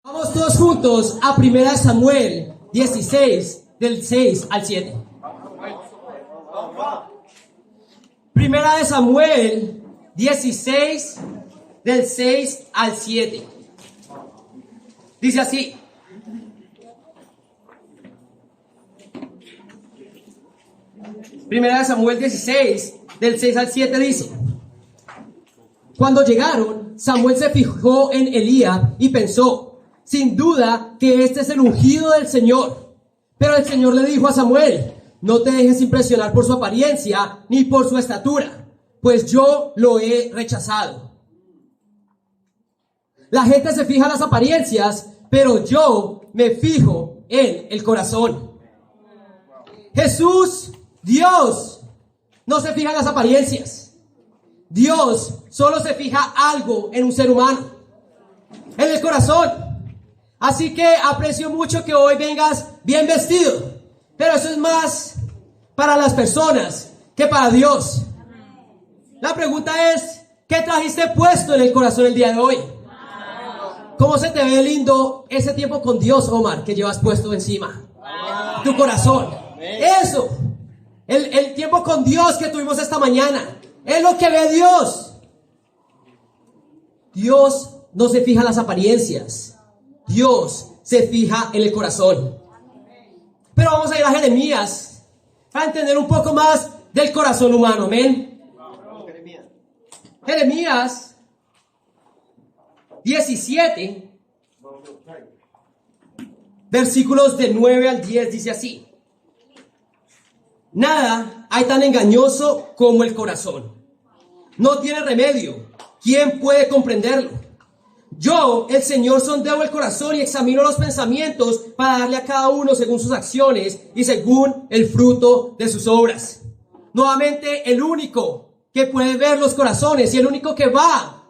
Vamos todos juntos a 1 Samuel 16, del 6 al 7. 1 Samuel 16, del 6 al 7. Dice así. Primera de Samuel 16, del 6 al 7 dice: Cuando llegaron, Samuel se fijó en Elías y pensó: sin duda que este es el ungido del Señor. Pero el Señor le dijo a Samuel: no te dejes impresionar por su apariencia ni por su estatura, pues yo lo he rechazado. La gente se fija en las apariencias, pero yo me fijo en el corazón. Jesús, Dios, no se fija en las apariencias. Dios solo se fija algo en un ser humano, en el corazón. Así que aprecio mucho que hoy vengas bien vestido, pero eso es más para las personas que para Dios. La pregunta es: ¿qué trajiste puesto en el corazón el día de hoy? ¿Cómo se te ve lindo ese tiempo con Dios, Omar, que llevas puesto encima? Tu corazón. Eso. El tiempo con Dios que tuvimos esta mañana. Es lo que ve Dios. Dios no se fija en las apariencias. Dios se fija en el corazón. Pero vamos a ir a Jeremías para entender un poco más del corazón humano. Amén. Jeremías 17, versículos de 9 al 10 dice así: nada hay tan engañoso como el corazón. No tiene remedio. ¿Quién puede comprenderlo? Yo, el Señor, sondeo el corazón y examino los pensamientos para darle a cada uno según sus acciones y según el fruto de sus obras. Nuevamente, el único que puede ver los corazones y el único que va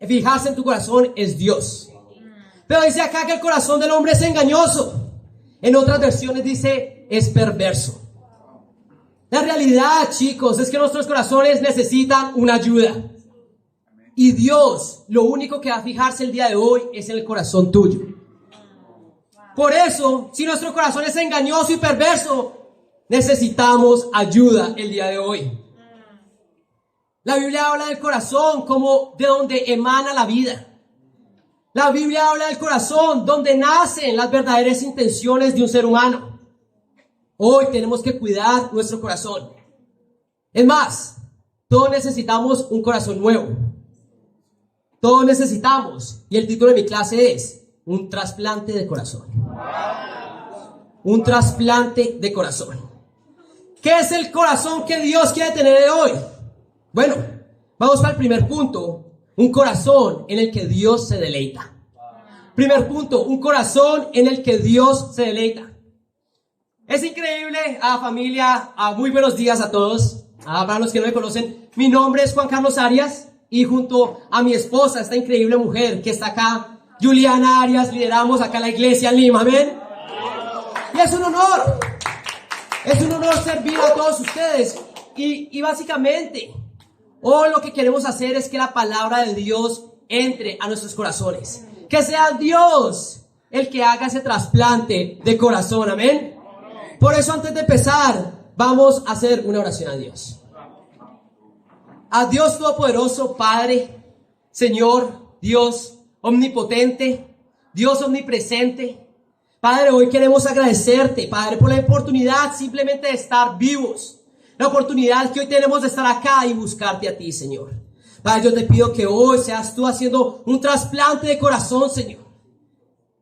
a fijarse en tu corazón es Dios. Pero dice acá que el corazón del hombre es engañoso. En otras versiones dice es perverso. La realidad, chicos, es que nuestros corazones necesitan una ayuda. Y Dios, lo único que va a fijarse el día de hoy es en el corazón tuyo. Por eso, si nuestro corazón es engañoso y perverso, necesitamos ayuda el día de hoy. La Biblia habla del corazón como de donde emana la vida. La Biblia habla del corazón donde nacen las verdaderas intenciones de un ser humano. Hoy tenemos que cuidar nuestro corazón. Es más, todos necesitamos un corazón nuevo. Todos necesitamos, y el título de mi clase es un trasplante de corazón. Un trasplante de corazón. ¿Qué es el corazón que Dios quiere tener hoy? Bueno, vamos al primer punto: un corazón en el que Dios se deleita. Primer punto: un corazón en el que Dios se deleita. Es increíble, familia, muy buenos días a todos. Para los que no me conocen, mi nombre es Juan Carlos Arias. Y junto a mi esposa, esta increíble mujer que está acá, Juliana Arias, lideramos acá la iglesia en Lima, amén. Y es un honor servir a todos ustedes. Y básicamente, hoy lo que queremos hacer es que la palabra de Dios entre a nuestros corazones. Que sea Dios el que haga ese trasplante de corazón, amén. Por eso, antes de empezar, vamos a hacer una oración a Dios. A Dios Todopoderoso, Padre, Señor, Dios omnipotente, Dios omnipresente. Padre, hoy queremos agradecerte, Padre, por la oportunidad simplemente de estar vivos. La oportunidad que hoy tenemos de estar acá y buscarte a ti, Señor. Padre, yo te pido que hoy seas tú haciendo un trasplante de corazón, Señor.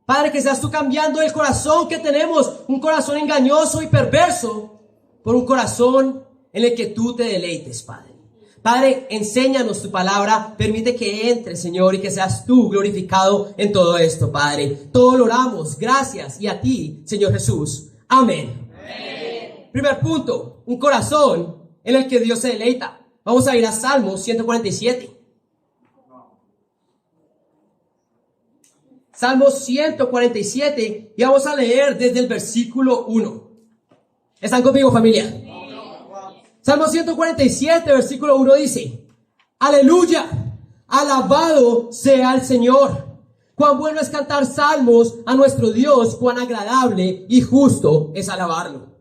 Padre, que seas tú cambiando el corazón que tenemos, un corazón engañoso y perverso, por un corazón en el que tú te deleites, Padre. Padre, enséñanos tu palabra, permite que entre, Señor, y que seas tú glorificado en todo esto, Padre. Todo lo oramos, gracias, y a ti, Señor Jesús. Amén. Amén. Primer punto: un corazón en el que Dios se deleita. Vamos a ir a Salmos 147. Salmos 147, y vamos a leer desde el versículo 1. ¿Están conmigo, familia? Salmo 147, versículo 1 dice: aleluya, alabado sea el Señor. Cuán bueno es cantar salmos a nuestro Dios, cuán agradable y justo es alabarlo.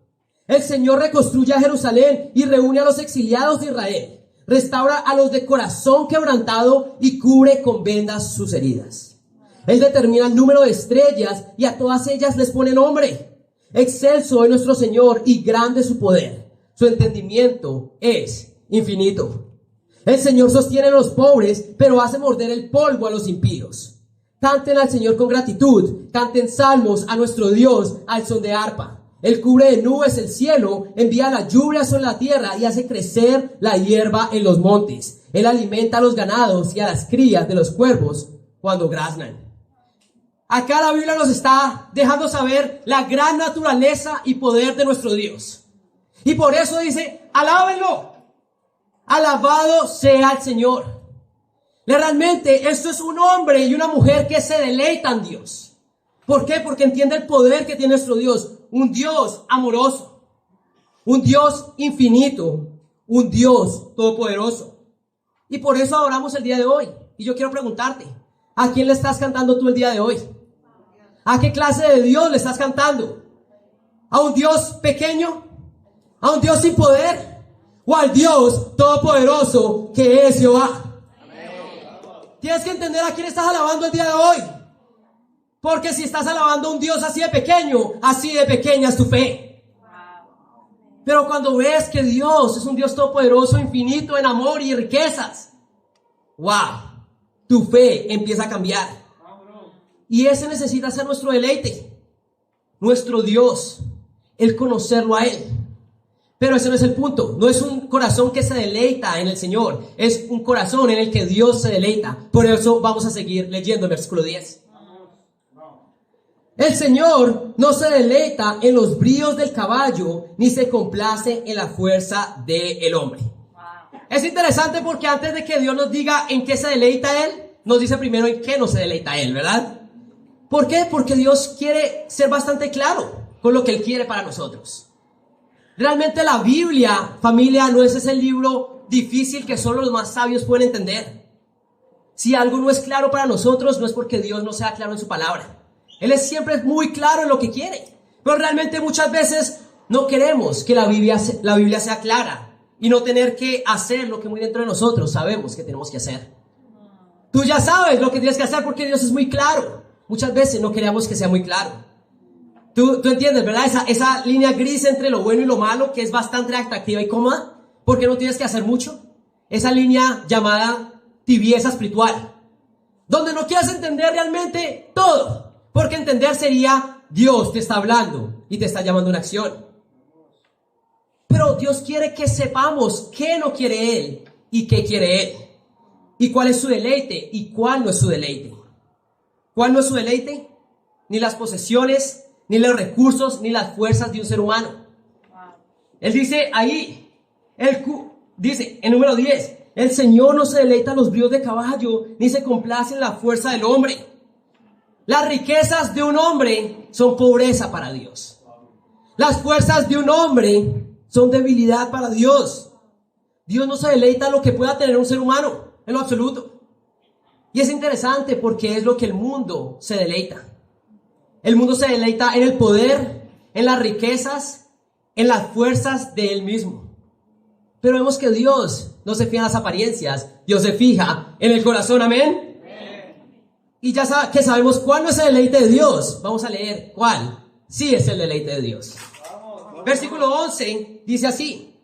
El Señor reconstruye a Jerusalén y reúne a los exiliados de Israel. Restaura a los de corazón quebrantado y cubre con vendas sus heridas. Él determina el número de estrellas y a todas ellas les pone nombre. Excelso es nuestro Señor y grande su poder. Su entendimiento es infinito. El Señor sostiene a los pobres, pero hace morder el polvo a los impíos. Canten al Señor con gratitud, canten salmos a nuestro Dios al son de arpa. Él cubre de nubes el cielo, envía la lluvia sobre la tierra y hace crecer la hierba en los montes. Él alimenta a los ganados y a las crías de los cuervos cuando graznan. Acá la Biblia nos está dejando saber la gran naturaleza y poder de nuestro Dios. Y por eso dice, alábenlo. Alabado sea el Señor. Realmente esto es un hombre y una mujer que se deleitan en Dios. ¿Por qué? Porque entiende el poder que tiene nuestro Dios. Un Dios amoroso, un Dios infinito, un Dios todopoderoso. Y por eso adoramos el día de hoy. Y yo quiero preguntarte, ¿a quién le estás cantando tú el día de hoy? ¿A qué clase de Dios le estás cantando? ¿A un Dios pequeño? ¿A un Dios sin poder? ¿O al Dios todopoderoso que es Jehová? Tienes que entender a quién estás alabando el día de hoy. Porque si estás alabando a un Dios así de pequeño, así de pequeña es tu fe. Pero cuando ves que Dios es un Dios todopoderoso, infinito en amor y riquezas, wow, tu fe empieza a cambiar. Y ese necesita ser nuestro deleite, nuestro Dios, el conocerlo a Él. Pero ese no es el punto. No es un corazón que se deleita en el Señor, es un corazón en el que Dios se deleita. Por eso vamos a seguir leyendo el versículo 10. El Señor no se deleita en los bríos del caballo, ni se complace en la fuerza del hombre. Es interesante porque antes de que Dios nos diga en qué se deleita Él, nos dice primero en qué no se deleita Él, ¿verdad? ¿Por qué? Porque Dios quiere ser bastante claro con lo que Él quiere para nosotros. Realmente la Biblia, familia, no es ese libro difícil que solo los más sabios pueden entender. Si algo no es claro para nosotros, no es porque Dios no sea claro en su palabra. Él es siempre muy claro en lo que quiere. Pero realmente muchas veces no queremos que la Biblia sea clara y no tener que hacer lo que muy dentro de nosotros sabemos que tenemos que hacer. Tú ya sabes lo que tienes que hacer porque Dios es muy claro. Muchas veces no queremos que sea muy claro. Tú entiendes, ¿verdad? Esa línea gris entre lo bueno y lo malo, que es bastante atractiva y cómoda, porque no tienes que hacer mucho. Esa línea llamada tibieza espiritual, donde no quieres entender realmente todo, porque entender sería Dios te está hablando y te está llamando a una acción. Pero Dios quiere que sepamos qué no quiere Él y qué quiere Él, y cuál es su deleite y cuál no es su deleite. ¿Cuál no es su deleite? Ni las posesiones, ni los recursos, ni las fuerzas de un ser humano. Él dice ahí, dice en número 10, el Señor no se deleita en los bríos de caballo, ni se complace en la fuerza del hombre. Las riquezas de un hombre son pobreza para Dios. Las fuerzas de un hombre son debilidad para Dios. Dios no se deleita en lo que pueda tener un ser humano, en lo absoluto. Y es interesante porque es lo que el mundo se deleita. El mundo se deleita en el poder, en las riquezas, en las fuerzas de él mismo. Pero vemos que Dios no se fija en las apariencias, Dios se fija en el corazón, ¿amén? Y ya que sabemos cuál no es el deleite de Dios, vamos a leer cuál sí es el deleite de Dios. Versículo 11 dice así: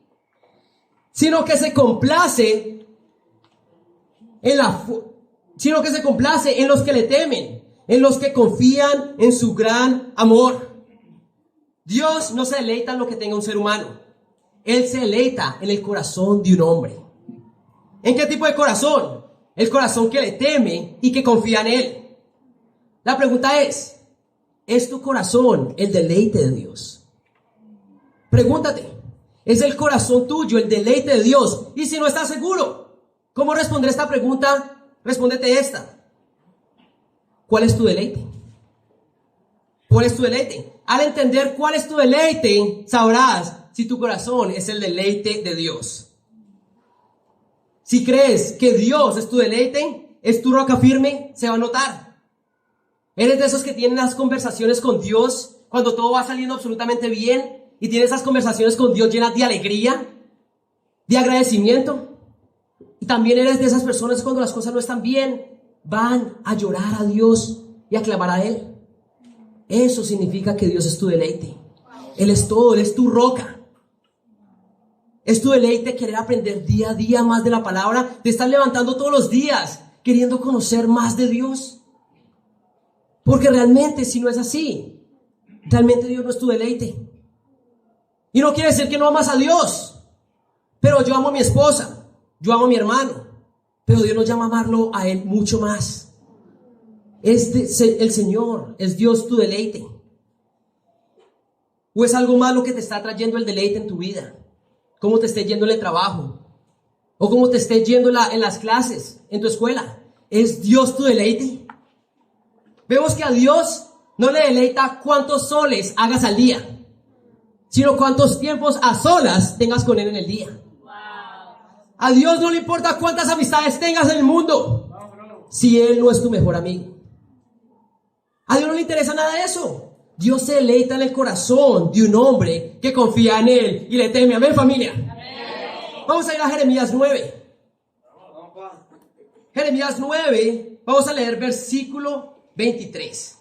sino que se complace en los que le temen, en los que confían en su gran amor. Dios no se deleita en lo que tenga un ser humano. Él se deleita en el corazón de un hombre. ¿En qué tipo de corazón? El corazón que le teme y que confía en Él. La pregunta ¿es tu corazón el deleite de Dios? Pregúntate, ¿es el corazón tuyo el deleite de Dios? Y si no estás seguro, ¿cómo responder esta pregunta? Respóndete esta. ¿Cuál es tu deleite? ¿Cuál es tu deleite? Al entender cuál es tu deleite, sabrás si tu corazón es el deleite de Dios. Si crees que Dios es tu deleite, es tu roca firme, se va a notar. ¿Eres de esos que tienen las conversaciones con Dios cuando todo va saliendo absolutamente bien y tienes esas conversaciones con Dios llenas de alegría, de agradecimiento? Y también eres de esas personas que cuando las cosas no están bien van a llorar a Dios y a clamar a Él. Eso significa que Dios es tu deleite. Él es todo, Él es tu roca. Es tu deleite querer aprender día a día más de la palabra. Te estás levantando todos los días queriendo conocer más de Dios. Porque realmente, si no es así, realmente Dios no es tu deleite. Y no quiere decir que no amas a Dios. Pero yo amo a mi esposa, yo amo a mi hermano. Pero Dios nos llama a amarlo a Él mucho más. El Señor, es Dios tu deleite. ¿O es algo malo que te está trayendo el deleite en tu vida? ¿Cómo te esté yendo en el trabajo? ¿O cómo te esté yendo en las clases, en tu escuela? ¿Es Dios tu deleite? Vemos que a Dios no le deleita cuántos soles hagas al día, sino cuántos tiempos a solas tengas con Él en el día. A Dios no le importa cuántas amistades tengas en el mundo, si Él no es tu mejor amigo. A Dios no le interesa nada de eso. Dios se deleita en el corazón de un hombre que confía en Él y le teme. Amén, familia. Amén. Vamos a ir a Jeremías 9. Jeremías 9, vamos a leer versículo 23.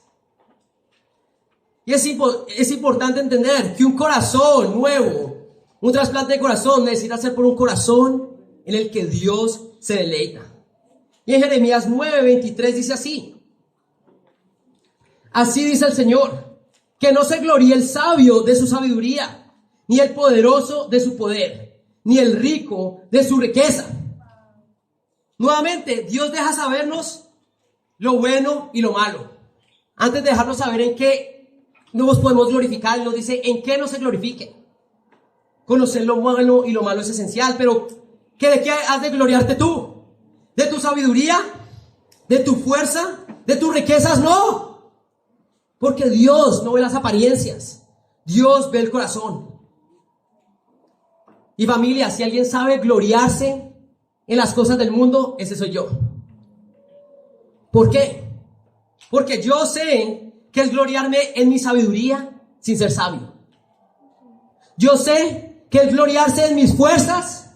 Y es importante entender que un corazón nuevo, un trasplante de corazón, necesita ser por un corazón en el que Dios se deleita. Y en Jeremías 9, 23 dice así. Así dice el Señor, que no se gloríe el sabio de su sabiduría, ni el poderoso de su poder, ni el rico de su riqueza. Nuevamente, Dios deja sabernos lo bueno y lo malo. Antes de dejarnos saber en qué nos podemos glorificar, Él nos dice en qué no se glorifique. Conocer lo bueno y lo malo es esencial, pero ¿de qué has de gloriarte tú? ¿De tu sabiduría? ¿De tu fuerza? ¿De tus riquezas? No. Porque Dios no ve las apariencias. Dios ve el corazón. Y familia, si alguien sabe gloriarse en las cosas del mundo, ese soy yo. ¿Por qué? Porque yo sé que es gloriarme en mi sabiduría sin ser sabio. Yo sé que es gloriarse en mis fuerzas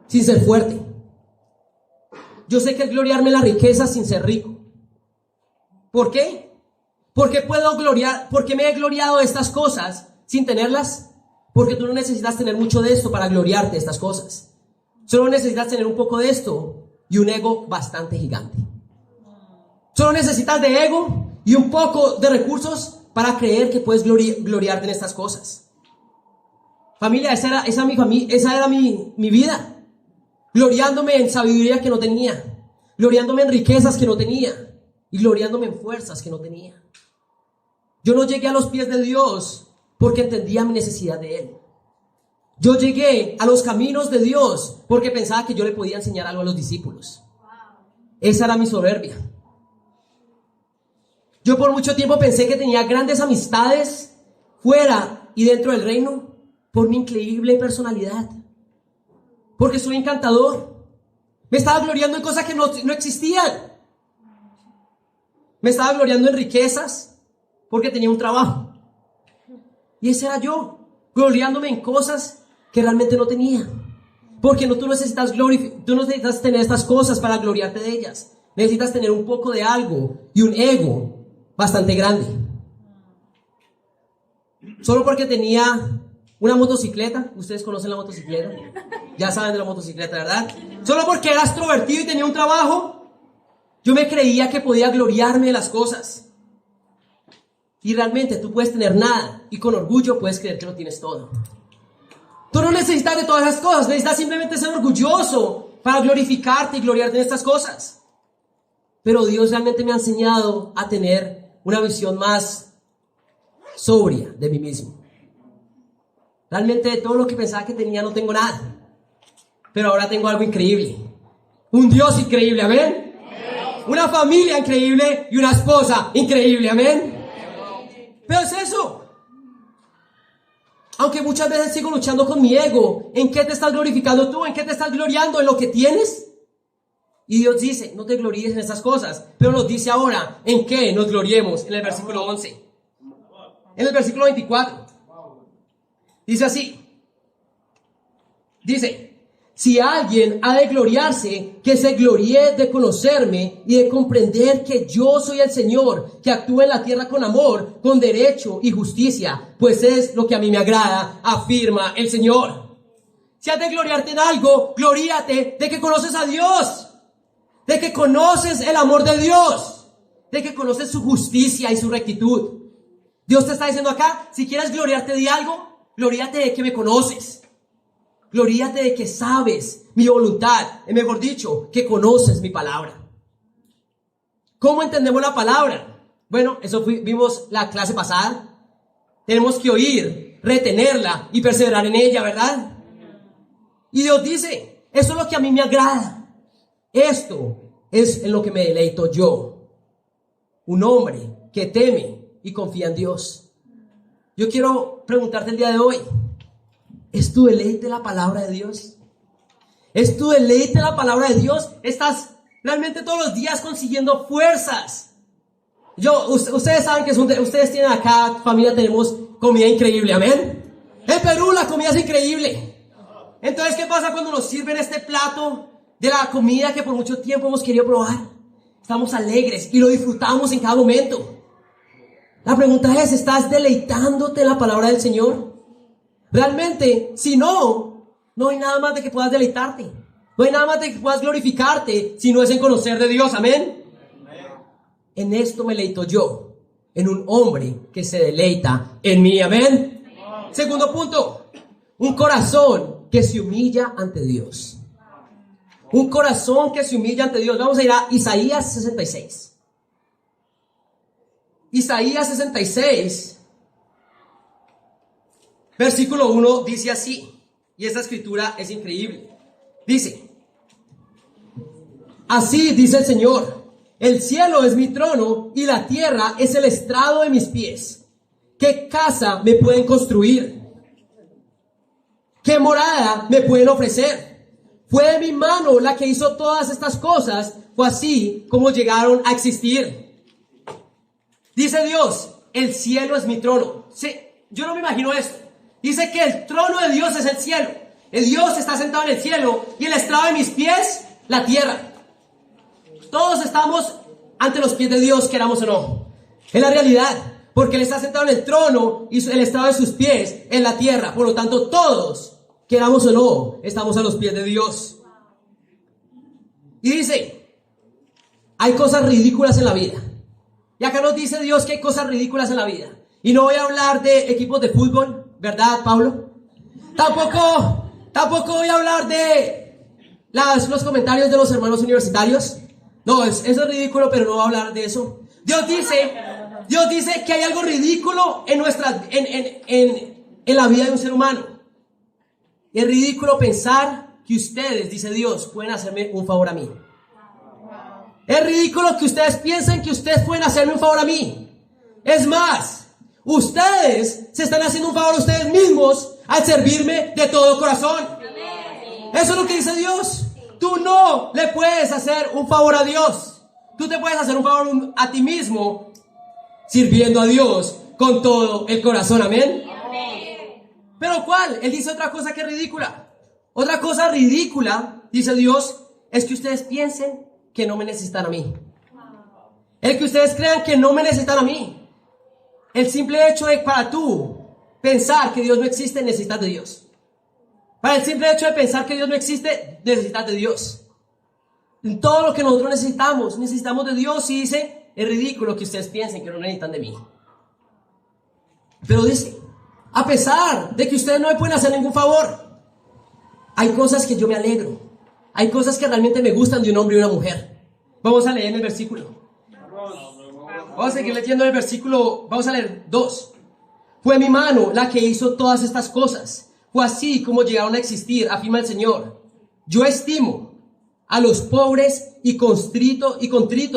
sin ser fuerte. Yo sé que es gloriarme en la riqueza sin ser rico. ¿Por qué? Porque me he gloriado de estas cosas sin tenerlas. Porque tú no necesitas tener mucho de esto para gloriarte de estas cosas. Solo necesitas tener un poco de esto y un ego bastante gigante. Solo necesitas de ego y un poco de recursos para creer que puedes gloriarte en estas cosas. Familia, esa era mi vida. Gloriándome en sabiduría que no tenía. Gloriándome en riquezas que no tenía. Y gloriándome en fuerzas que no tenía. Yo no llegué a los pies de Dios porque entendía mi necesidad de Él. Yo llegué a los caminos de Dios porque pensaba que yo le podía enseñar algo a los discípulos. Esa era mi soberbia. Yo por mucho tiempo pensé que tenía grandes amistades fuera y dentro del reino por mi increíble personalidad. Porque soy encantador. Me estaba gloriando en cosas que no existían. Me estaba gloriando en riquezas porque tenía un trabajo. Y ese era yo, gloriándome en cosas que realmente no tenía. Porque tú no necesitas tener estas cosas para gloriarte de ellas. Necesitas tener un poco de algo y un ego bastante grande. Solo porque tenía una motocicleta, ustedes conocen la motocicleta, ya saben de la motocicleta, ¿verdad? Solo porque era extrovertido y tenía un trabajo, yo me creía que podía gloriarme de las cosas. Y realmente tú puedes tener nada y con orgullo puedes creer que lo tienes todo. Tú no necesitas de todas esas cosas, necesitas simplemente ser orgulloso para glorificarte y gloriarte en estas cosas. Pero Dios realmente me ha enseñado a tener una visión más sobria de mí mismo. Realmente de todo lo que pensaba que tenía no tengo nada. Pero ahora tengo algo increíble. Un Dios increíble, ¿amén? Una familia increíble y una esposa increíble, ¿amén? Pero es eso. Aunque muchas veces sigo luchando con mi ego. ¿En qué te estás glorificando tú? ¿En qué te estás gloriando? ¿En lo que tienes? Y Dios dice, no te gloríes en estas cosas. Pero nos dice ahora, ¿en qué nos gloriemos? En el versículo 11. En el versículo 24. Dice así. Dice, si alguien ha de gloriarse, que se gloríe de conocerme y de comprender que yo soy el Señor, que actúa en la tierra con amor, con derecho y justicia, pues es lo que a mí me agrada, afirma el Señor. Si has de gloriarte en algo, gloríate de que conoces a Dios, de que conoces el amor de Dios, de que conoces su justicia y su rectitud. Dios te está diciendo acá, si quieres gloriarte de algo, gloríate de que me conoces. Gloríate de que sabes mi voluntad, mejor dicho, que conoces mi palabra. ¿Cómo entendemos la palabra? Bueno, eso vimos la clase pasada. Tenemos que oír, retenerla y perseverar en ella, ¿verdad? Y Dios dice, eso es lo que a mí me agrada. Esto es en lo que me deleito yo. Un hombre que teme y confía en Dios. Yo quiero preguntarte el día de hoy, ¿es tu deleite la palabra de Dios? ¿Es tu deleite la palabra de Dios? ¿Estás realmente todos los días consiguiendo fuerzas? Ustedes saben que ustedes tienen acá, familia, tenemos comida increíble, ¿amén? En Perú la comida es increíble. Entonces, ¿qué pasa cuando nos sirven este plato de la comida que por mucho tiempo hemos querido probar? Estamos alegres y lo disfrutamos en cada momento. La pregunta es, ¿estás deleitándote en la palabra del Señor? Realmente, si no hay nada más de que puedas deleitarte. No hay nada más de que puedas glorificarte si no es en conocer de Dios, ¿amén? En esto me deleito yo, en un hombre que se deleita en mí, ¿amén? Segundo punto, un corazón que se humilla ante Dios. Un corazón que se humilla ante Dios. Vamos a ir a Isaías 66. Isaías 66, versículo 1 dice así, y esta escritura es increíble. Dice, así dice el Señor, el cielo es mi trono y la tierra es el estrado de mis pies. ¿Qué casa me pueden construir? ¿Qué morada me pueden ofrecer? Fue de mi mano la que hizo todas estas cosas, fue así como llegaron a existir. Dice Dios, el cielo es mi trono. Sí, yo no me imagino esto. Dice que el trono de Dios es el cielo. El Dios está sentado en el cielo y el estrado de mis pies, la tierra. Todos estamos ante los pies de Dios, queramos o no. Es la realidad, porque Él está sentado en el trono y el estrado de sus pies en la tierra. Por lo tanto, todos, queramos o no, estamos a los pies de Dios. Y dice, hay cosas ridículas en la vida. Y acá nos dice Dios que hay cosas ridículas en la vida. Y no voy a hablar de equipos de fútbol, ¿verdad, Pablo? Tampoco voy a hablar de los comentarios de los hermanos universitarios. No, eso es ridículo, pero no voy a hablar de eso. Dios dice que hay algo ridículo en la vida de un ser humano. Y es ridículo pensar que ustedes, dice Dios, pueden hacerme un favor a mí. Es ridículo que ustedes piensen que ustedes pueden hacerme un favor a mí. Es más, ustedes se están haciendo un favor a ustedes mismos al servirme de todo corazón. Eso es lo que dice Dios. Tú no le puedes hacer un favor a Dios. Tú te puedes hacer un favor a ti mismo sirviendo a Dios con todo el corazón. Amén. ¿Pero cuál? Él dice otra cosa que es ridícula. Otra cosa ridícula, dice Dios, es que ustedes piensen que no me necesitan a mí. El que ustedes crean que no me necesitan a mí. El simple hecho de para tú pensar que Dios no existe, necesitas de Dios. Para el simple hecho de pensar que Dios no existe, necesitas de Dios. En todo lo que nosotros necesitamos de Dios. Y dice, es ridículo que ustedes piensen que no necesitan de mí. Pero dice, a pesar de que ustedes no me pueden hacer ningún favor, hay cosas que yo me alegro. Hay cosas que realmente me gustan de un hombre y una mujer. Vamos a leer en el versículo. Vamos a seguir leyendo el versículo. Vamos a leer 2. Fue mi mano la que hizo todas estas cosas. Fue así como llegaron a existir, afirma el Señor. Yo estimo a los pobres y contritos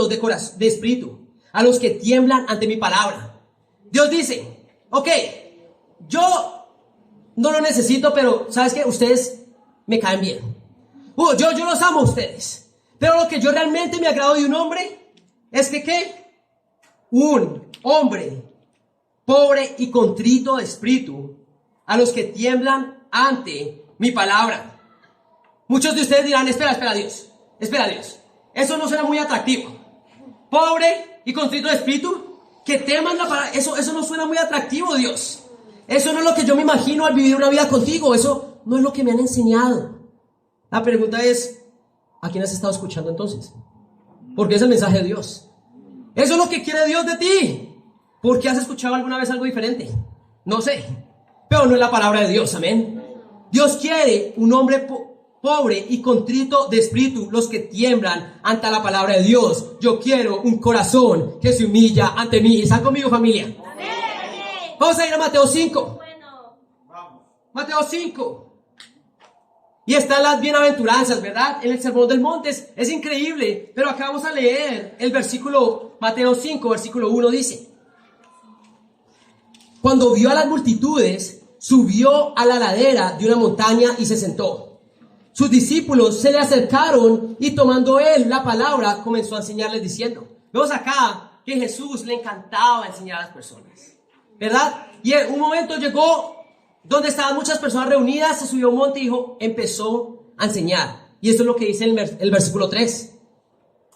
de espíritu, a los que tiemblan ante mi palabra. Dios dice, ok, yo no lo necesito, pero ¿sabes qué? Ustedes me caen bien. Yo los amo a ustedes. Pero lo que yo realmente me agrado de un hombre es que ¿qué? Un hombre pobre y contrito de espíritu, a los que tiemblan ante mi palabra. Muchos de ustedes dirán, espera Dios, eso no suena muy atractivo. Pobre y contrito de espíritu, que teman la palabra, eso no suena muy atractivo, Dios. Eso no es lo que yo me imagino al vivir una vida contigo, eso no es lo que me han enseñado. La pregunta es, ¿a quién has estado escuchando entonces? Porque es el mensaje de Dios. Eso es lo que quiere Dios de ti. ¿Por qué has escuchado alguna vez algo diferente? No sé, pero no es la palabra de Dios, amén. Dios quiere un hombre pobre y contrito de espíritu, los que tiemblan ante la palabra de Dios. Yo quiero un corazón que se humilla ante mí. ¿Están conmigo, familia? Amén. Vamos a ir a Mateo 5. Mateo 5. Y están las bienaventuranzas, ¿verdad? En el Sermón del Monte es increíble. Pero acá vamos a leer el versículo, Mateo 5, versículo 1 dice: cuando vio a las multitudes, subió a la ladera de una montaña y se sentó. Sus discípulos se le acercaron y tomando él la palabra, comenzó a enseñarles diciendo. Vemos acá que Jesús le encantaba enseñar a las personas, ¿verdad? Y en un momento llegó donde estaban muchas personas reunidas, se subió a un monte y empezó a enseñar. Y esto es lo que dice el versículo 3.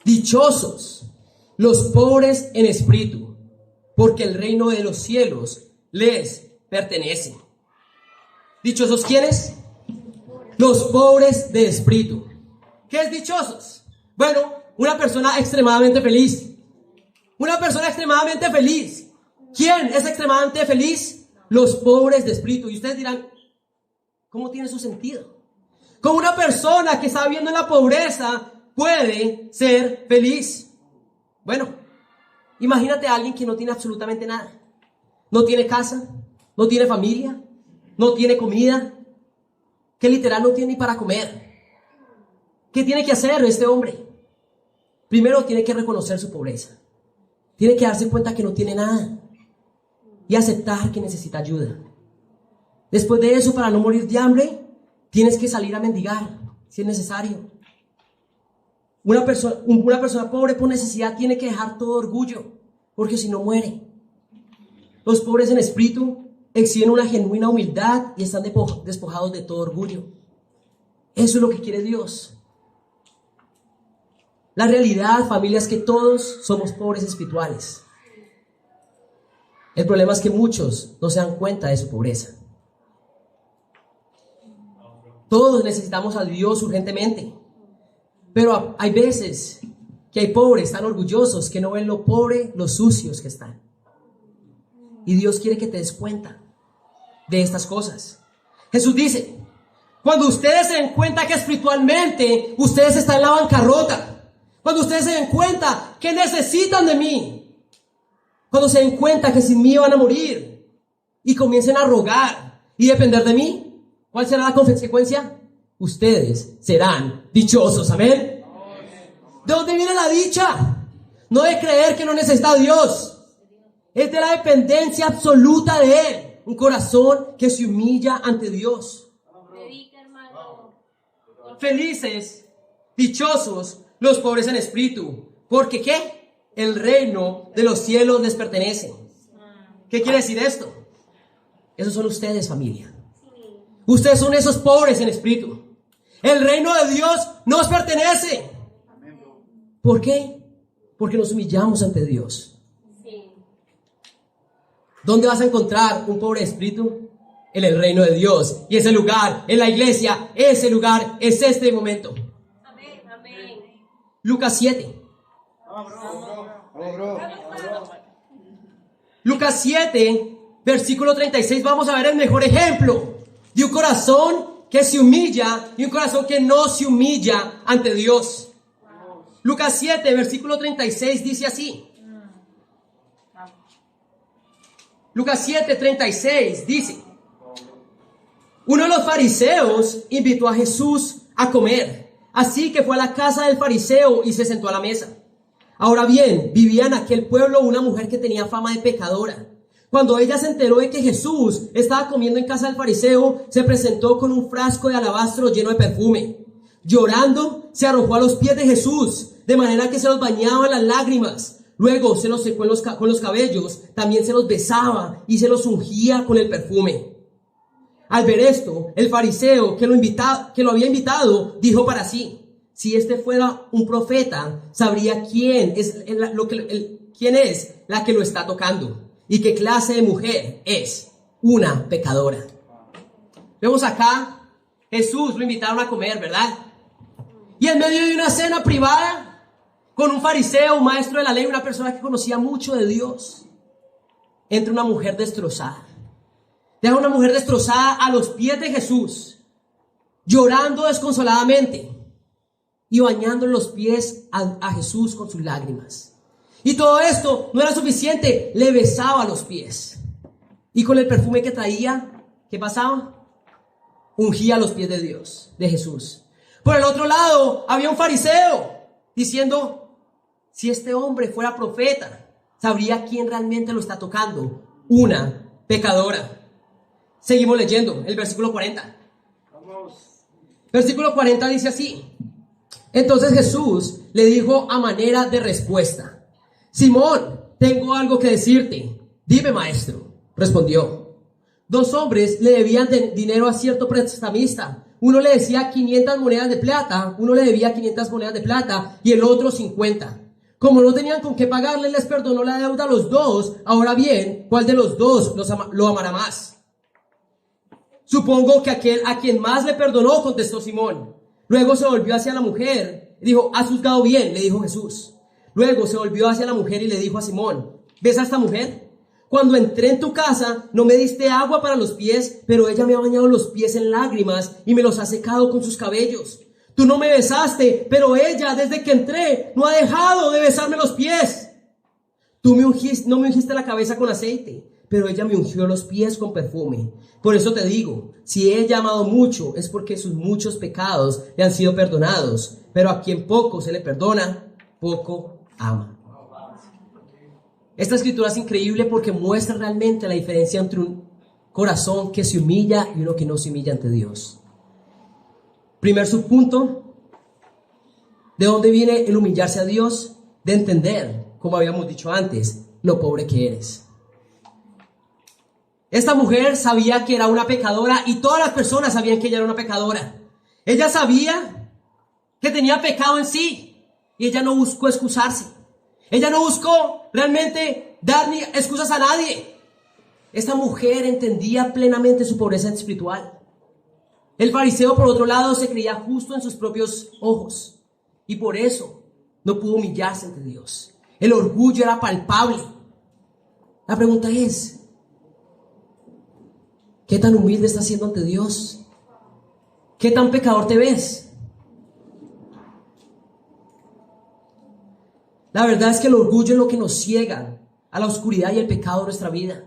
Dichosos los pobres en espíritu, porque el reino de los cielos les pertenece. ¿Dichosos quiénes? Los pobres de espíritu. ¿Qué es dichosos? Bueno, una persona extremadamente feliz. Una persona extremadamente feliz. ¿Quién es extremadamente feliz? Los pobres de espíritu. Y ustedes dirán, ¿cómo tiene su sentido? ¿Cómo una persona que está viviendo en la pobreza puede ser feliz? Bueno, imagínate a alguien que no tiene absolutamente nada. No tiene casa, no tiene familia, no tiene comida, que literal no tiene ni para comer. ¿Qué tiene que hacer este hombre? Primero tiene que reconocer su pobreza. Tiene que darse cuenta que no tiene nada y aceptar que necesita ayuda. Después de eso, para no morir de hambre, tienes que salir a mendigar, si es necesario. Una persona pobre por necesidad tiene que dejar todo orgullo, porque si no muere. Los pobres en espíritu exhiben una genuina humildad y están despojados de todo orgullo. Eso es lo que quiere Dios. La realidad, familia, es que todos somos pobres espirituales. El problema es que muchos no se dan cuenta de su pobreza. Todos necesitamos a Dios urgentemente. Pero hay veces que hay pobres tan orgullosos que no ven lo pobre, lo sucios que están. Y Dios quiere que te des cuenta de estas cosas. Jesús dice, cuando ustedes se den cuenta que espiritualmente ustedes están en la bancarrota, cuando ustedes se den cuenta que necesitan de mí, cuando se den cuenta que sin mí van a morir y comiencen a rogar y depender de mí, ¿cuál será la consecuencia? Ustedes serán dichosos, ¿amén? ¿De dónde viene la dicha? No de creer que no necesita a Dios. Es de la dependencia absoluta de Él. Un corazón que se humilla ante Dios. Felices, dichosos los pobres en espíritu. ¿Porque qué? El reino de los cielos les pertenece. ¿Qué quiere decir esto? Esos son ustedes, familia. Ustedes son esos pobres en espíritu. El reino de Dios nos pertenece. ¿Por qué? Porque nos humillamos ante Dios. ¿Dónde vas a encontrar un pobre espíritu? En el reino de Dios. Y ese lugar, en la iglesia, ese lugar es este momento. Amén, amén. Lucas 7. Lucas 7, versículo 36. Vamos a ver el mejor ejemplo de un corazón que se humilla y un corazón que no se humilla ante Dios. Lucas 7, versículo 36 dice así. Lucas 7, 36 dice: uno de los fariseos invitó a Jesús a comer, así que fue a la casa del fariseo y se sentó a la mesa. Ahora bien, vivía en aquel pueblo una mujer que tenía fama de pecadora. Cuando ella se enteró de que Jesús estaba comiendo en casa del fariseo, se presentó con un frasco de alabastro lleno de perfume. Llorando, se arrojó a los pies de Jesús, de manera que se los bañaba en las lágrimas. Luego se los secó con los cabellos, también se los besaba y se los ungía con el perfume. Al ver esto, el fariseo que lo había invitado dijo para sí: si este fuera un profeta, sabría quién es la que lo está tocando y qué clase de mujer es, una pecadora. Vemos acá, Jesús lo invitaron a comer, ¿verdad? Y en medio de una cena privada, con un fariseo, un maestro de la ley, una persona que conocía mucho de Dios, entra una mujer destrozada. Deja una mujer destrozada a los pies de Jesús, llorando desconsoladamente y bañando los pies a Jesús con sus lágrimas. Y todo esto no era suficiente, le besaba los pies. Y con el perfume que traía, ¿qué pasaba? Ungía los pies de Dios, de Jesús. Por el otro lado, había un fariseo diciendo: si este hombre fuera profeta, sabría quién realmente lo está tocando, una pecadora. Seguimos leyendo el versículo 40. Versículo 40 dice así: entonces Jesús le dijo a manera de respuesta: Simón, tengo algo que decirte. Dime, maestro. Respondió: 2 hombres le debían dinero a cierto prestamista. Uno le debía 500 monedas de plata, y el otro 50. Como no tenían con qué pagarle, les perdonó la deuda a los dos. Ahora bien, ¿cuál de los dos lo amará más? Supongo que aquel a quien más le perdonó, contestó Simón. Luego se volvió hacia la mujer y dijo: has juzgado bien, le dijo Jesús. Luego se volvió hacia la mujer y le dijo a Simón: ¿ves a esta mujer? Cuando entré en tu casa no me diste agua para los pies, pero ella me ha bañado los pies en lágrimas y me los ha secado con sus cabellos. Tú no me besaste, pero ella desde que entré no ha dejado de besarme los pies. Tú no me ungiste la cabeza con aceite, pero ella me ungió los pies con perfume. Por eso te digo, si ella ha amado mucho, es porque sus muchos pecados le han sido perdonados, pero a quien poco se le perdona, poco ama. Esta escritura es increíble porque muestra realmente la diferencia entre un corazón que se humilla y uno que no se humilla ante Dios. Primer subpunto: ¿de dónde viene el humillarse a Dios? De entender, como habíamos dicho antes, lo pobre que eres. Esta mujer sabía que era una pecadora y todas las personas sabían que ella era una pecadora. Ella sabía que tenía pecado en sí y ella no buscó excusarse. Ella no buscó realmente dar ni excusas a nadie. Esta mujer entendía plenamente su pobreza espiritual. El fariseo, por otro lado, se creía justo en sus propios ojos y por eso no pudo humillarse ante Dios. El orgullo era palpable. La pregunta es: ¿qué tan humilde estás siendo ante Dios? ¿Qué tan pecador te ves? La verdad es que el orgullo es lo que nos ciega a la oscuridad y el pecado de nuestra vida.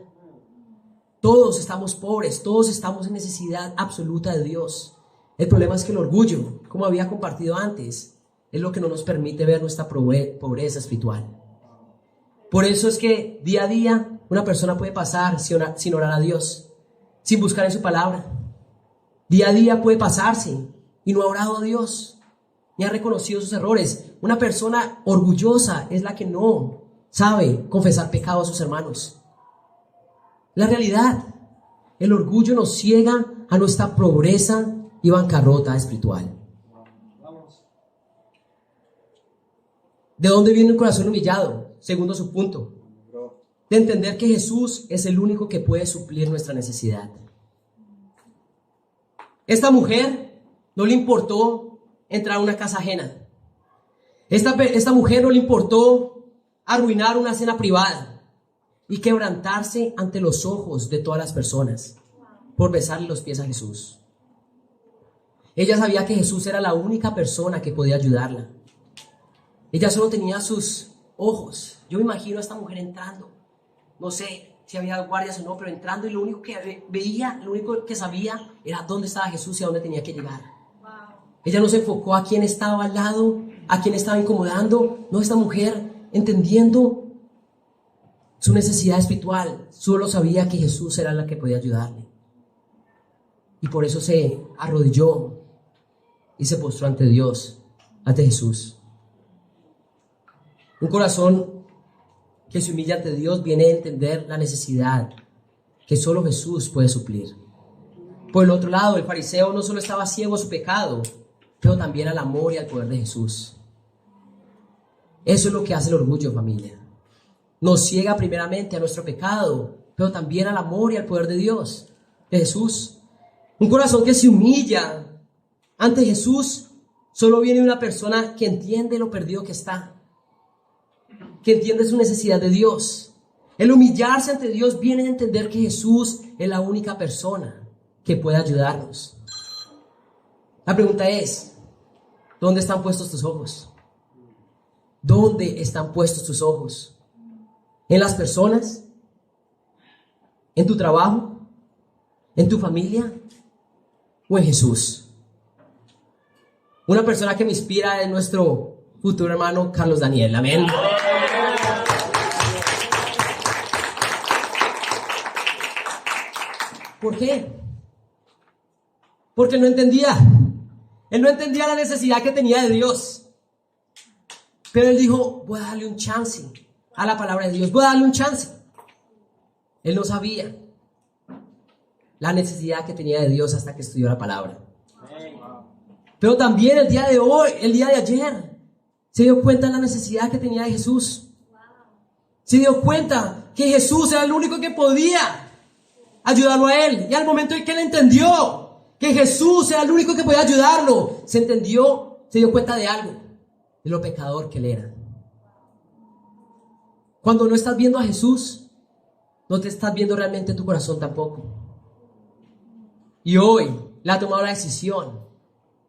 Todos estamos pobres, todos estamos en necesidad absoluta de Dios. El problema es que el orgullo, como había compartido antes, es lo que no nos permite ver nuestra pobreza espiritual. Por eso es que día a día una persona puede pasar sin orar a Dios, sin buscar en su palabra. Día a día puede pasarse y no ha orado a Dios, ni ha reconocido sus errores. Una persona orgullosa es la que no sabe confesar pecado a sus hermanos. La realidad, el orgullo nos ciega a nuestra pobreza y bancarrota espiritual. ¿De dónde viene un corazón humillado? Segundo subpunto, de entender que Jesús es el único que puede suplir nuestra necesidad. Esta mujer no le importó entrar a una casa ajena. Esta mujer no le importó arruinar una cena privada y quebrantarse ante los ojos de todas las personas por besarle los pies a Jesús. Ella sabía que Jesús era la única persona que podía ayudarla. Ella solo tenía sus ojos. Yo me imagino a esta mujer entrando. No sé si había guardias o no, pero entrando, y lo único que veía, lo único que sabía era dónde estaba Jesús y a dónde tenía que llegar. Ella no se enfocó a quién estaba al lado, a quién estaba incomodando. No, esta mujer, entendiendo su necesidad espiritual, solo sabía que Jesús era la que podía ayudarle. Y por eso se arrodilló y se postró ante Dios ante Jesús. Un corazón que se humilla ante Dios viene a entender la necesidad que solo Jesús puede suplir. Por el otro lado, el fariseo no solo estaba ciego a su pecado, pero también al amor y al poder de Jesús. Eso es lo que hace el orgullo, familia. Nos ciega primeramente a nuestro pecado, pero también al amor y al poder de Dios, de Jesús. Un corazón que se humilla ante Jesús solo viene de una persona que entiende lo perdido que está, que entiende su necesidad de Dios. El humillarse ante Dios viene a entender que Jesús es la única persona que puede ayudarnos. La pregunta es, ¿dónde están puestos tus ojos? ¿Dónde están puestos tus ojos? ¿En las personas? ¿En tu trabajo? ¿En tu familia? ¿O en Jesús? Una persona que me inspira es nuestro futuro hermano Carlos Daniel. Amén. ¿Por qué? Porque él no entendía. Él no entendía la necesidad que tenía de Dios. Pero él dijo, voy a darle un chance a la palabra de Dios. Voy a darle un chance. Él no sabía la necesidad que tenía de Dios hasta que estudió la palabra. Pero también el día de hoy, el día de ayer, se dio cuenta de la necesidad que tenía de Jesús. Se dio cuenta que Jesús era el único que podía ayudarlo a él. Y al momento en que él entendió que Jesús era el único que podía ayudarlo, se dio cuenta de algo, de lo pecador que él era. Cuando no estás viendo a Jesús, no te estás viendo realmente tu corazón tampoco. Y hoy le ha tomado la decisión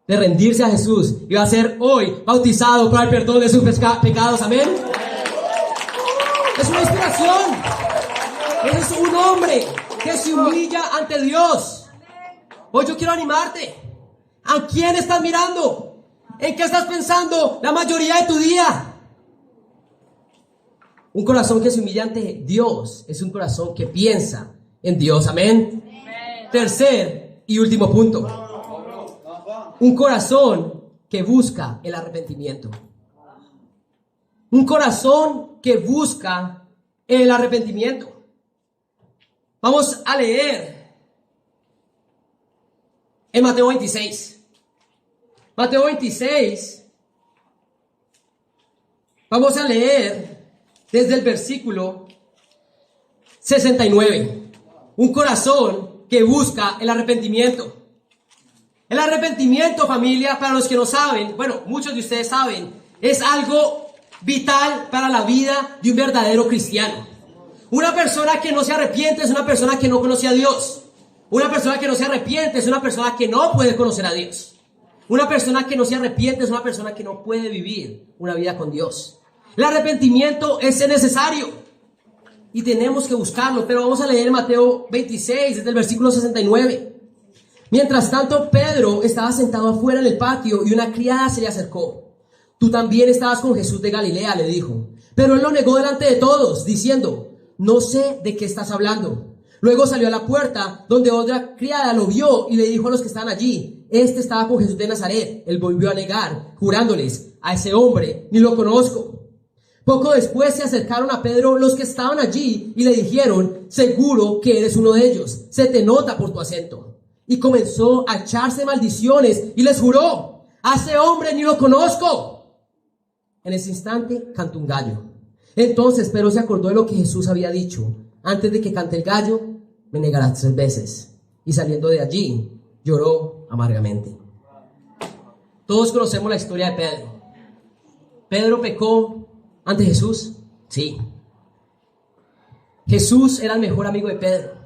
de rendirse a Jesús y va a ser hoy bautizado para el perdón de sus pecados. Amén. Es una inspiración. Es un hombre que se humilla ante Dios. Hoy yo quiero animarte. ¿A quién estás mirando? ¿En qué estás pensando la mayoría de tu día? Un corazón que se humilla ante Dios es un corazón que piensa en Dios. Amén. Tercer y último punto. Un corazón que busca el arrepentimiento. Un corazón que busca el arrepentimiento. Vamos a leer en Mateo 26. Mateo 26. Vamos a leer desde el versículo 69. Un corazón que busca el arrepentimiento. El arrepentimiento, familia, para los que no saben, bueno, muchos de ustedes saben, es algo vital para la vida de un verdadero cristiano. Una persona que no se arrepiente es una persona que no conoce a Dios. Una persona que no se arrepiente es una persona que no puede conocer a Dios. Una persona que no se arrepiente es una persona que no puede vivir una vida con Dios. El arrepentimiento es necesario y tenemos que buscarlo, pero vamos a leer Mateo 26 desde el versículo 69. Mientras tanto, Pedro estaba sentado afuera en el patio y una criada se le acercó. Tú también estabas con Jesús de Galilea, le dijo. Pero él lo negó delante de todos, diciendo, no sé de qué estás hablando. Luego salió a la puerta, donde otra criada lo vio y le dijo a los que estaban allí, este estaba con Jesús de Nazaret. Él volvió a negar, jurándoles, a ese hombre ni lo conozco. Poco después se acercaron a Pedro los que estaban allí y le dijeron, seguro que eres uno de ellos, se te nota por tu acento. Y comenzó a echarse maldiciones y les juró, a ese hombre ni lo conozco. En ese instante cantó un gallo. Entonces Pedro se acordó de lo que Jesús había dicho, antes de que cante el gallo, me negarás 3 veces. Y saliendo de allí, lloró amargamente. Todos conocemos la historia de Pedro. ¿Pedro pecó ante Jesús? Sí. Jesús era el mejor amigo de Pedro.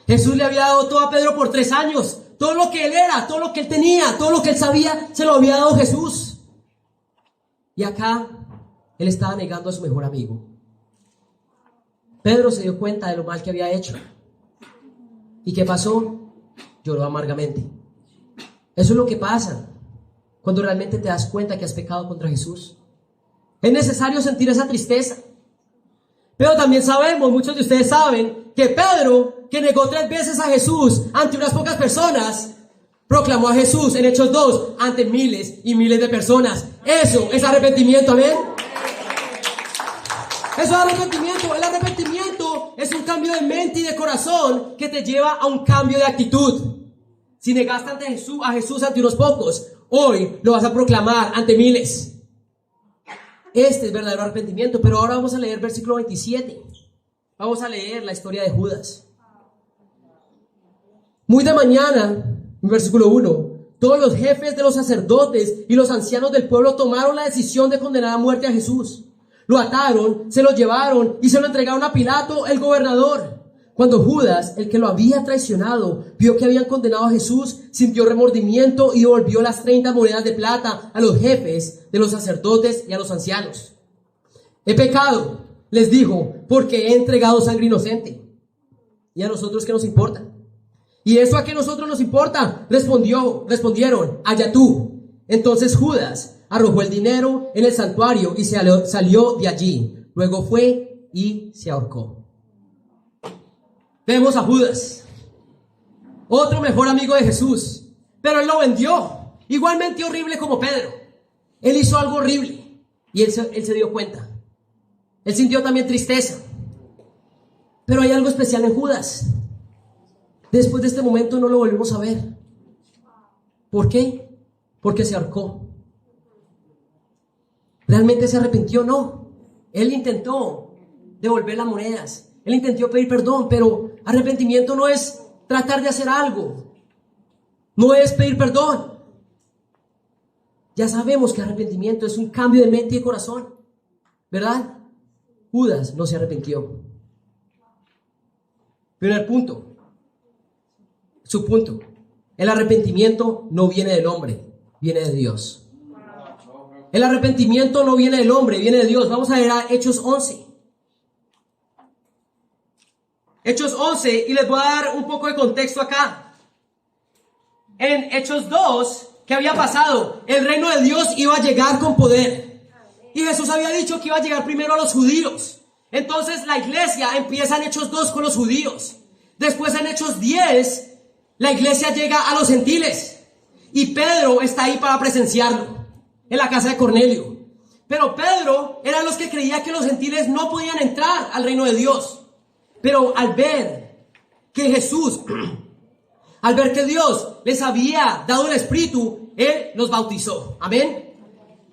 Jesús le había dado todo a Pedro por 3 años. Todo lo que él era, todo lo que él tenía, todo lo que él sabía, se lo había dado Jesús. Y acá, él estaba negando a su mejor amigo. Pedro se dio cuenta de lo mal que había hecho. ¿Y qué pasó? Lloró amargamente. Eso es lo que pasa cuando realmente te das cuenta que has pecado contra Jesús. Es necesario sentir esa tristeza. Pero también sabemos, muchos de ustedes saben, que Pedro, que negó 3 veces a Jesús ante unas pocas personas, proclamó a Jesús en Hechos 2 ante miles y miles de personas. Eso es arrepentimiento, amén. Eso es arrepentimiento. El arrepentimiento es un cambio de mente y de corazón que te lleva a un cambio de actitud. Si negaste a Jesús ante unos pocos, hoy lo vas a proclamar ante miles. Este es verdadero arrepentimiento. Pero ahora vamos a leer versículo 27. Vamos a leer la historia de Judas. Muy de mañana, versículo 1, todos los jefes de los sacerdotes y los ancianos del pueblo tomaron la decisión de condenar a muerte a Jesús. Lo ataron, se lo llevaron y se lo entregaron a Pilato, el gobernador. Cuando Judas, el que lo había traicionado, vio que habían condenado a Jesús, sintió remordimiento y devolvió las 30 monedas de plata a los jefes de los sacerdotes y a los ancianos. He pecado, les dijo, porque he entregado sangre inocente. ¿Y a nosotros qué nos importa? ¿Y eso a qué nosotros nos importa? Respondieron, allá tú. Entonces Judas arrojó el dinero en el santuario y salió de allí. Luego fue y se ahorcó. Vemos a Judas, otro mejor amigo de Jesús, pero él lo vendió, igualmente horrible como Pedro. Él hizo algo horrible y él se dio cuenta. Él sintió también tristeza. Pero hay algo especial en Judas. Después de este momento no lo volvemos a ver. ¿Por qué? Porque se ahorcó. ¿Realmente se arrepintió? No. Él intentó devolver las monedas. Él intentó pedir perdón, pero arrepentimiento no es tratar de hacer algo. No es pedir perdón. Ya sabemos que arrepentimiento es un cambio de mente y de corazón, ¿verdad? Judas no se arrepintió. Primer punto. Su punto. El arrepentimiento no viene del hombre, viene de Dios. El arrepentimiento no viene del hombre, viene de Dios. Vamos a ver a Hechos 11. Hechos 11, y les voy a dar un poco de contexto acá. En Hechos 2, ¿qué había pasado? El reino de Dios iba a llegar con poder. Y Jesús había dicho que iba a llegar primero a los judíos. Entonces la iglesia empieza en Hechos 2 con los judíos. Después en Hechos 10, la iglesia llega a los gentiles. Y Pedro está ahí para presenciarlo, en la casa de Cornelio. Pero Pedro era de los que creía que los gentiles no podían entrar al reino de Dios. Pero al ver que al ver que Dios les había dado el Espíritu, Él los bautizó. Amén.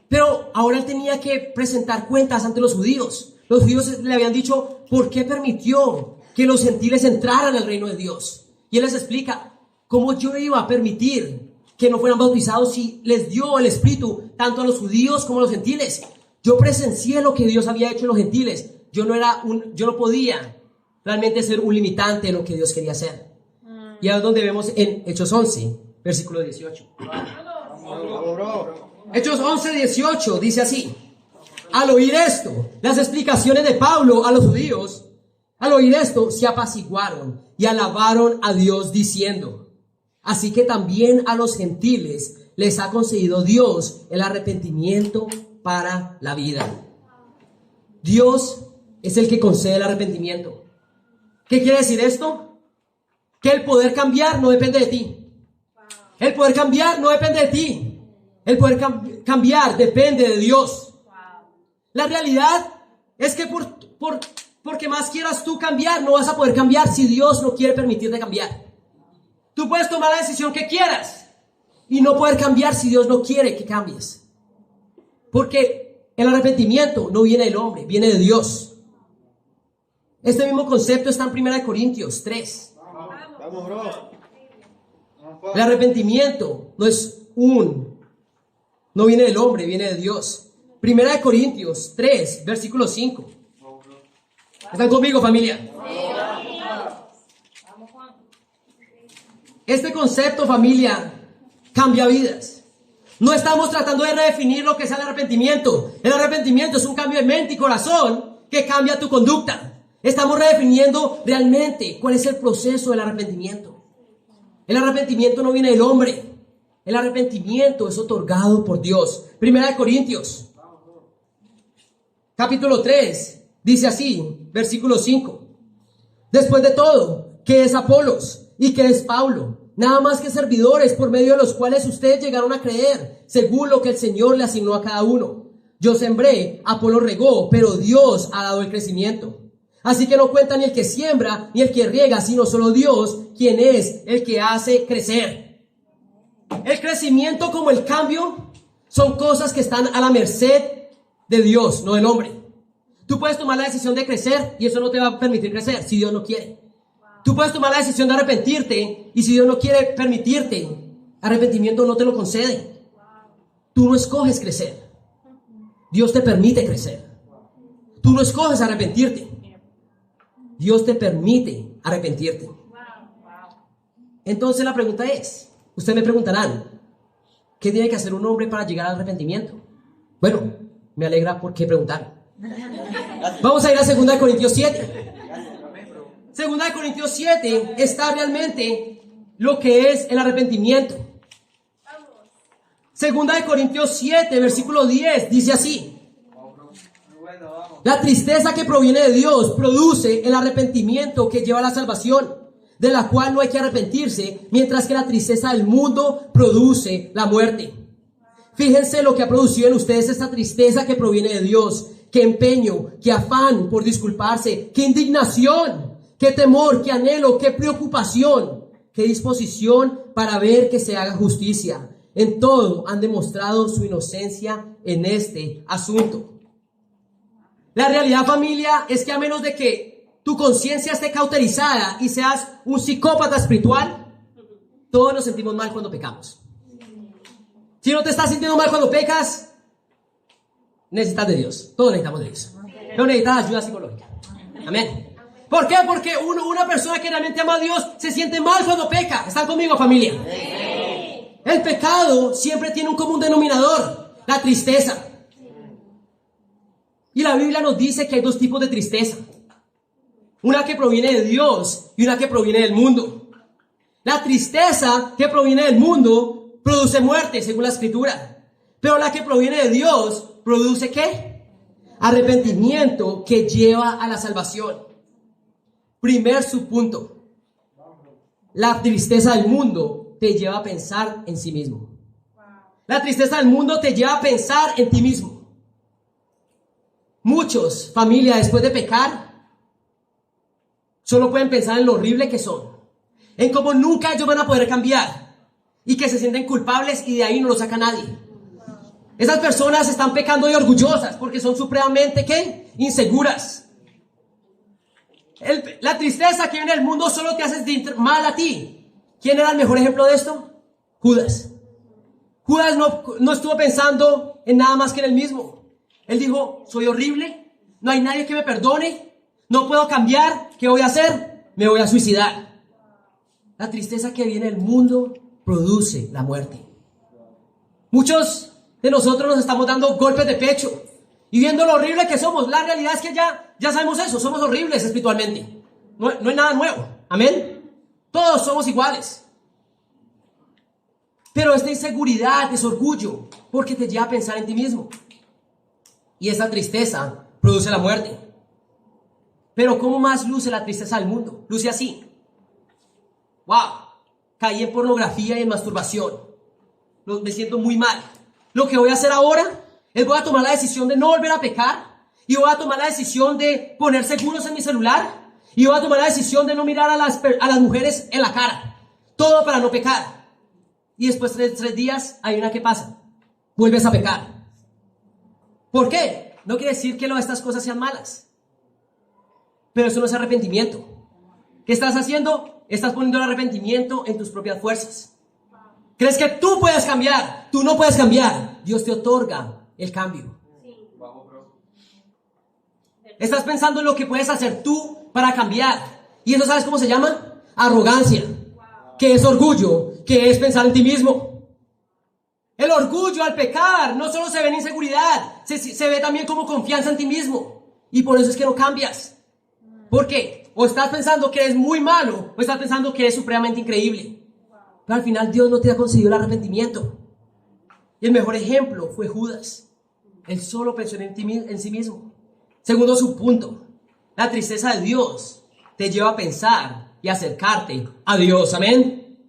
Pero ahora Él tenía que presentar cuentas ante los judíos. Los judíos le habían dicho, ¿por qué permitió que los gentiles entraran al reino de Dios? Y Él les explica, ¿cómo yo iba a permitir que no fueran bautizados si les dio el Espíritu tanto a los judíos como a los gentiles? Yo presencié lo que Dios había hecho en los gentiles. Yo no podía realmente ser un limitante en lo que Dios quería hacer. Y ahí es donde vemos en Hechos 11, versículo 18. Hechos 11, 18 dice así. Al oír esto, las explicaciones de Pablo a los judíos, al oír esto, se apaciguaron y alabaron a Dios diciendo, así que también a los gentiles les ha concedido Dios el arrepentimiento para la vida. Dios es el que concede el arrepentimiento. ¿Qué quiere decir esto? Que el poder cambiar no depende de ti. El poder cambiar no depende de ti. El poder cambiar depende de Dios. La realidad es que porque más quieras tú cambiar, no vas a poder cambiar si Dios no quiere permitirte cambiar. Tú puedes tomar la decisión que quieras y no poder cambiar si Dios no quiere que cambies. Porque el arrepentimiento no viene del hombre, viene de Dios. Este mismo concepto está en 1 Corintios 3. Vamos, bro. El arrepentimiento no viene del hombre, viene de Dios. 1 Corintios 3, versículo 5. ¿Están conmigo, familia? Este concepto, familia, cambia vidas. No estamos tratando de redefinir lo que es el arrepentimiento. El arrepentimiento es un cambio de mente y corazón que cambia tu conducta. Estamos redefiniendo realmente cuál es el proceso del arrepentimiento. El arrepentimiento no viene del hombre. El arrepentimiento es otorgado por Dios. 1 Corintios, capítulo 3, dice así, versículo 5. Después de todo, ¿qué es Apolos y qué es Pablo? nada más que servidores por medio de los cuales ustedes llegaron a creer, según lo que el Señor le asignó a cada uno. Yo sembré, Apolo regó, pero Dios ha dado el crecimiento. Así que no cuenta ni el que siembra ni el que riega, sino solo Dios, quien es el que hace crecer. El crecimiento como el cambio son cosas que están a la merced de Dios, no del hombre. Tú puedes tomar la decisión de crecer y eso no te va a permitir crecer si Dios no quiere. Tú puedes tomar la decisión de arrepentirte y si Dios no quiere permitirte, arrepentimiento no te lo concede. Tú no escoges crecer. Dios te permite crecer. Tú no escoges arrepentirte. Dios te permite arrepentirte. Entonces la pregunta es, ustedes me preguntarán, ¿qué tiene que hacer un hombre para llegar al arrepentimiento? Bueno, me alegra por qué preguntar. Vamos a ir a 2 Corintios 7. 2 Corintios 7 está realmente lo que es el arrepentimiento. 2 Corintios 7, versículo 10, dice así: la tristeza que proviene de Dios produce el arrepentimiento que lleva a la salvación, de la cual no hay que arrepentirse, mientras que la tristeza del mundo produce la muerte. Fíjense lo que ha producido en ustedes esta tristeza que proviene de Dios. Qué empeño, qué afán por disculparse, qué indignación, qué temor, qué anhelo, qué preocupación, qué disposición para ver que se haga justicia. En todo han demostrado su inocencia en este asunto. La realidad, familia, es que a menos de que tu conciencia esté cauterizada y seas un psicópata espiritual, todos nos sentimos mal cuando pecamos. Si no te estás sintiendo mal cuando pecas, necesitas de Dios. Todos necesitamos de Dios. No necesitas ayuda psicológica. Amén. ¿Por qué? Porque una persona que realmente ama a Dios se siente mal cuando peca. ¿Están conmigo, familia? Sí. El pecado siempre tiene un común denominador: la tristeza. Y la Biblia nos dice que hay dos tipos de tristeza. Una que proviene de Dios y una que proviene del mundo. La tristeza que proviene del mundo produce muerte, según la Escritura. Pero la que proviene de Dios produce ¿qué? Arrepentimiento que lleva a la salvación. Primer subpunto: la tristeza del mundo te lleva a pensar en sí mismo. La tristeza del mundo te lleva a pensar en ti mismo. Muchos, familia, después de pecar, solo pueden pensar en lo horrible que son, en cómo nunca ellos van a poder cambiar y que se sienten culpables y de ahí no lo saca nadie. Esas personas están pecando y orgullosas porque son supremamente, ¿qué? Inseguras. La tristeza que viene del mundo solo te hace sentir mal a ti. ¿Quién era el mejor ejemplo de esto? Judas. Judas no estuvo pensando en nada más que en él mismo. Él dijo: soy horrible, no hay nadie que me perdone, no puedo cambiar, ¿qué voy a hacer? Me voy a suicidar. La tristeza que viene del mundo produce la muerte. Muchos de nosotros nos estamos dando golpes de pecho y viendo lo horrible que somos. La realidad es que ya sabemos eso, somos horribles espiritualmente. No es nada nuevo, amén. Todos somos iguales. Pero esta inseguridad es orgullo, porque te lleva a pensar en ti mismo. Y esa tristeza produce la muerte. Pero ¿cómo más luce la tristeza del mundo? Luce así: wow, caí en pornografía y en masturbación. Me siento muy mal. Lo que voy a hacer ahora es voy a tomar la decisión de no volver a pecar. Y voy a tomar la decisión de poner seguros en mi celular. Y voy a tomar la decisión de no mirar a las mujeres en la cara. Todo para no pecar. Y después de 3 días, hay una que pasa: vuelves a pecar. ¿Por qué? No quiere decir que estas cosas sean malas. Pero eso no es arrepentimiento. ¿Qué estás haciendo? Estás poniendo el arrepentimiento en tus propias fuerzas. ¿Crees que tú puedes cambiar? Tú no puedes cambiar. Dios te otorga el cambio. Estás pensando en lo que puedes hacer tú para cambiar. ¿Y eso sabes cómo se llama? Arrogancia. Que es orgullo, que es pensar en ti mismo. El orgullo al pecar no solo se ve en inseguridad, se ve también como confianza en ti mismo. Y por eso es que no cambias. ¿Por qué? O estás pensando que eres muy malo, o estás pensando que eres supremamente increíble. Pero al final Dios no te ha concedido el arrepentimiento. Y el mejor ejemplo fue Judas. Él solo pensó en sí mismo. Segundo subpunto: la tristeza de Dios te lleva a pensar y acercarte a Dios. Amén.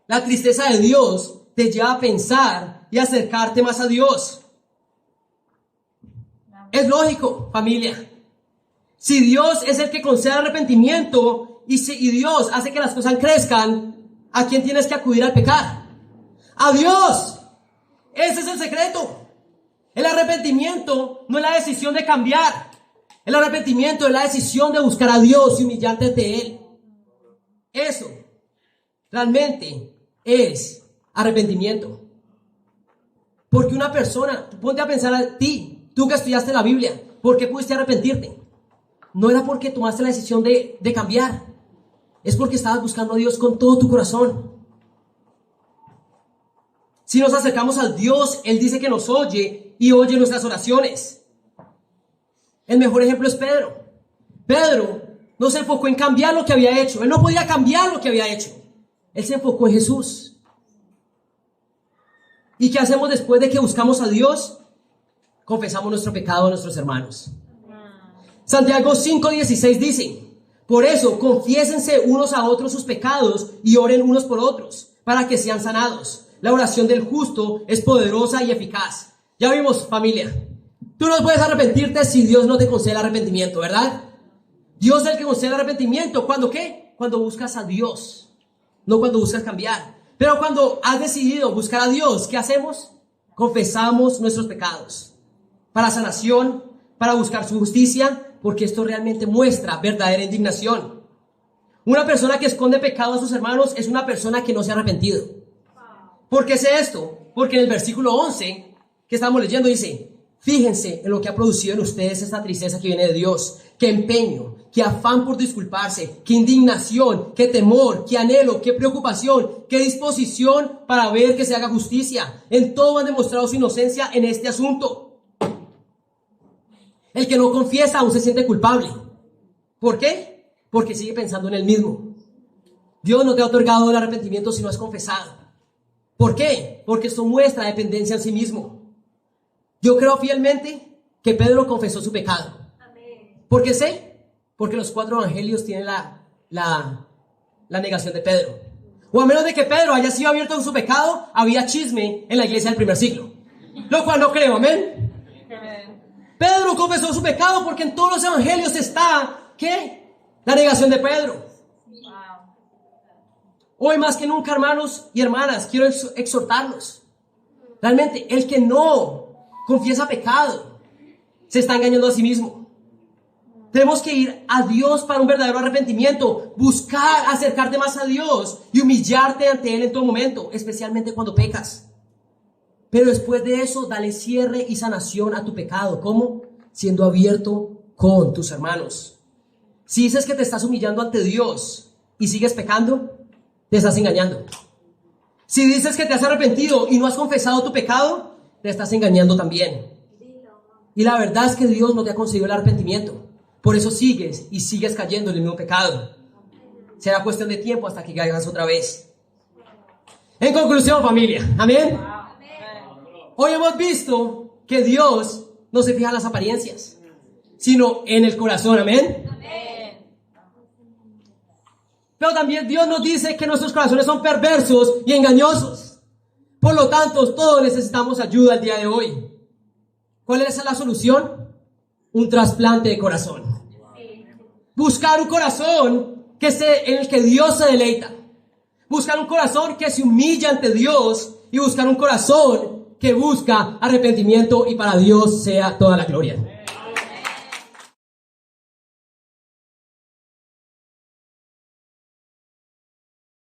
La tristeza de Dios te lleva a pensar y acercarte más a Dios. Es lógico, familia. Si Dios es el que concede arrepentimiento y Dios hace que las cosas crezcan, ¿a quién tienes que acudir al pecar? ¡A Dios! Ese es el secreto. El arrepentimiento no es la decisión de cambiar. El arrepentimiento es la decisión de buscar a Dios y humillarte ante Él. Eso realmente es arrepentimiento. Porque una persona, ponte a pensar a ti, tú que estudiaste la Biblia, ¿por qué pudiste arrepentirte? No era porque tomaste la decisión de cambiar. Es porque estabas buscando a Dios con todo tu corazón. Si nos acercamos al Dios, Él dice que nos oye y oye nuestras oraciones. El mejor ejemplo es Pedro. Pedro no se enfocó en cambiar lo que había hecho. Él no podía cambiar lo que había hecho. Él se enfocó en Jesús. ¿Y qué hacemos después de que buscamos a Dios? Confesamos nuestro pecado a nuestros hermanos. Santiago 5:16 dice: por eso confiésense unos a otros sus pecados y oren unos por otros para que sean sanados. La oración del justo es poderosa y eficaz. Ya vimos, familia. Tú no puedes arrepentirte si Dios no te concede el arrepentimiento, ¿verdad? Dios es el que concede el arrepentimiento. ¿Cuándo qué? Cuando buscas a Dios, no cuando buscas cambiar. Pero cuando has decidido buscar a Dios, ¿qué hacemos? Confesamos nuestros pecados para sanación, para buscar su justicia, porque esto realmente muestra verdadera indignación. Una persona que esconde pecado a sus hermanos es una persona que no se ha arrepentido. ¿Por qué sé esto? Porque en el versículo 11 que estamos leyendo dice: fíjense en lo que ha producido en ustedes esta tristeza que viene de Dios. Qué empeño, qué afán por disculparse, qué indignación, qué temor, qué anhelo, qué preocupación, qué disposición para ver que se haga justicia. En todo han demostrado su inocencia en este asunto. El que no confiesa aún se siente culpable. ¿Por qué? Porque sigue pensando en él mismo. Dios no te ha otorgado el arrepentimiento si no has confesado. ¿Por qué? Porque esto muestra dependencia en sí mismo. Yo creo fielmente que Pedro confesó su pecado. ¿Por qué sé? Porque los 4 evangelios tienen la negación de Pedro. O a menos de que Pedro haya sido abierto en su pecado, había chisme en la iglesia del primer siglo. Lo cual no creo, amén. Pedro confesó su pecado porque en todos los evangelios está, ¿qué? La negación de Pedro. Hoy más que nunca, hermanos y hermanas, quiero exhortarlos. Realmente, el que no confiesa pecado se está engañando a sí mismo. Tenemos que ir a Dios para un verdadero arrepentimiento, buscar acercarte más a Dios y humillarte ante Él en todo momento, especialmente cuando pecas. Pero después de eso, dale cierre y sanación a tu pecado. ¿Cómo? Siendo abierto con tus hermanos. Si dices que te estás humillando ante Dios y sigues pecando, te estás engañando. Si dices que te has arrepentido y no has confesado tu pecado, te estás engañando también. Y la verdad es que Dios no te ha concedido el arrepentimiento. Por eso sigues y sigues cayendo en el mismo pecado. Será cuestión de tiempo hasta que caigas otra vez. En conclusión, familia, ¿amén? Hoy hemos visto que Dios no se fija en las apariencias, sino en el corazón, ¿amén? Pero también Dios nos dice que nuestros corazones son perversos y engañosos. Por lo tanto, todos necesitamos ayuda el día de hoy. ¿Cuál es la solución? Un trasplante de corazón. Buscar un corazón en el que Dios se deleita. Buscar un corazón que se humilla ante Dios y buscar un corazón que busca arrepentimiento, y para Dios sea toda la gloria.